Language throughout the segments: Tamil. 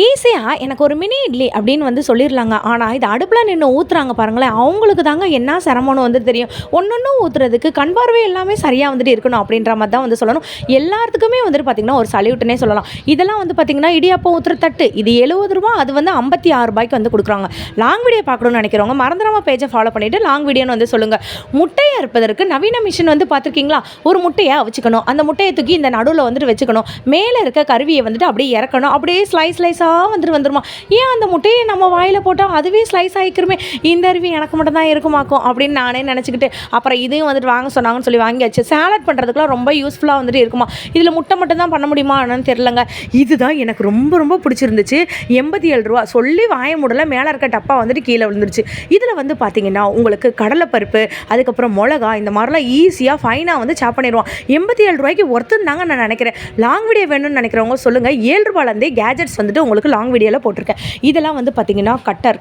ஈஸியா எனக்கு ஒரு மினி இட்லி அப்படின்னு வந்து சொல்லிரலாங்க. ஆனா, இது அடுப்புல நின்னு ஊத்துறாங்க பாருங்களேன், அவங்களுக்கு தாங்க என்ன சிரமம்னு வந்து தெரியும். ஒண்ணொண்ணும் ஊத்துறதுக்கு கண் பார்வை எல்லாமே சரியா வந்துட்டு இருக்கணும் அப்படின்ற மாரி தான் வந்து சொல்லணும். எல்லாத்துக்குமே வந்துட்டு பார்த்தீங்கன்னா, ஒரு சல்யூட்னே சொல்லலாம். இதெல்லாம் வந்து பார்த்தீங்கன்னா, இடியாப்பம் ஊத்துற தட்டு இது ரூ. 70 அது வந்து ரூ. 56க்கு வந்து குடுக்குறாங்க. லாங் வீடியோ பார்க்கணும்னு நினைக்கிறவங்க மறந்துடாம பேஜ ஃபாலோ பண்ணிட்டு லாங் வீடியோன்னு வந்து சொல்லுங்க. முட்டைய அறுப்பதற்கு நவீன மிஷின் வந்து பார்த்துருக்கீங்களா? ஒரு முட்டைய அவிச்சுக்கணும். அந்த முட்டைய தூக்கி இந்த நடுவுல வந்துட்டு வச்சுக்கணும். மேல இருக்க கருவிய வந்துட்டு அப்படியே இறக்கணும். அப்படியே ஸ்லைஸா வந்துட்டு வந்துருமா. ஏன் அந்த முட்டையை நம்ம வாயில போட்டா அதுவே ஸ்லைஸ் ஆகிக்கிறமே, இந்த அருவி எனக்கு மட்டும் தான் இருக்குமாக்கும் அப்படின்னு நானே நினச்சிக்கிட்டு அப்புறம் இதையும் வந்துட்டு வாங்க சொன்னாங்கன்னு சொல்லி வாங்கியாச்சு. சேலட் பண்ணுறதுக்குலாம் ரொம்ப யூஸ்ஃபுல்லாக வந்துட்டு இருக்குமா. இதில் முட்டை மட்டும் தான் பண்ண முடியுமா என்னன்னு தெரிலங்க. இதுதான் எனக்கு ரொம்ப ரொம்ப பிடிச்சிருந்துச்சு. ரூ. 87 சொல்லி வாய மூடல, மேலே இருக்க டப்பா வந்துட்டு கீழே விழுந்துருச்சு. இதில் வந்து பார்த்தீங்கன்னா உங்களுக்கு கடலைப்பருப்பு, அதுக்கப்புறம் மிளகா இந்த மாதிரிலாம் ஈஸியாக ஃபைனாக வந்து சாப் பண்ணிடுவான். ரூ. 87 ஒர்த்துன்னு தாங்க நான் நினைக்கிறேன். லாங் வீடியோ வேணும்னு நினைக்கிறவங்க சொல்லுங்கள். ரூ. 7 கேஜெட்ஸ் வந்துட்டு உங்களுக்கு லாங் வீடியோவில் போட்டிருக்கேன். இதெல்லாம் வந்து பார்த்தீங்கன்னா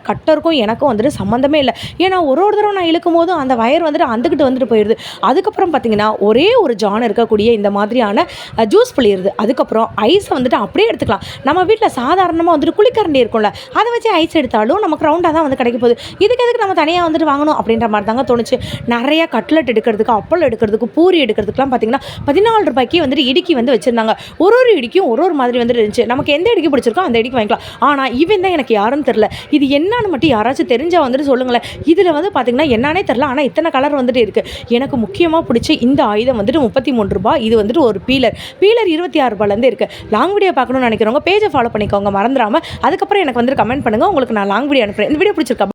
கட்டருக்கும் எனக்கும் வந்துட்டு சம்மந்தமே இல்லை. ஏன்னா ஒரு தடவை நான் இழுக்கும் போதும் அந்த வயர் வந்துட்டு அந்துக்கிட்டு வந்துட்டு போயிடுது. அதுக்கப்புறம் பார்த்தீங்கன்னா ஒரே ஒரு ஜான் இருக்கக்கூடிய இந்த மாதிரியான ஜூஸ் புளியிருது. அதுக்கப்புறம் ஐஸை வந்துட்டு அப்படியே எடுத்துக்கலாம். நம்ம வீட்டில் சாதாரணமாக வந்துட்டு குளிக்கரண்டி இருக்கும்ல, அதை வச்சு ஐஸ் எடுத்தாலும் நமக்கு ரவுண்டாக தான் வந்து கிடைக்க போகுது. இதுக்கு எதுக்கு நம்ம தனியாக வந்துட்டு வாங்கணும் அப்படின்ற மாதிரி தாங்க தோணுச்சு. நிறைய கட்லெட் எடுக்கிறதுக்கு, அப்பளம் எடுக்கிறதுக்கு, பூரி எடுக்கிறதுக்குலாம் பார்த்தீங்கன்னா ரூ. 14 வந்துட்டு இடுக்கி வந்து வச்சுருந்தாங்க. ஒரு இடிக்கும் ஒரு மாதிரி வந்துட்டு இருந்துச்சு. நமக்கு எந்த இடுக்கி பிடிச்சிருக்கோ அந்த இடுக்கி வாங்கிக்கலாம். ஆனால் இவன் தான் எனக்கு யாருன்னு தெரில. இது என்னன்னு மட்டும் யாராச்சும் தெரிஞ்சால் வந்துட்டு சொல்லுங்களேன். இதில் வந்து பார்த்தீங்கன்னா என்னன்னே தெரில. ஆனால் இத்தனை கலர் வந்துட்டு இருக்குது. எனக்கு முக்கியமாக பிடிச்ச இந்த ஆயுதம் வந்துட்டு ரூ. 33. இது வந்துட்டு ஒரு பீலர் ரூ. 26 இருக்குது. லாங் வீடியோ பார்க்கணும்னு நினைக்கிறவங்க பேஜை ஃபாலோ பண்ணிக்கோங்க மறந்துடாமல். அதுக்கப்புறம் எனக்கு வந்துட்டு கமெண்ட் பண்ணுங்கள். உங்களுக்கு நான் லாங் வீடியோ அனுப்புகிறேன். இந்த வீடியோ பிடிச்சிருக்கா?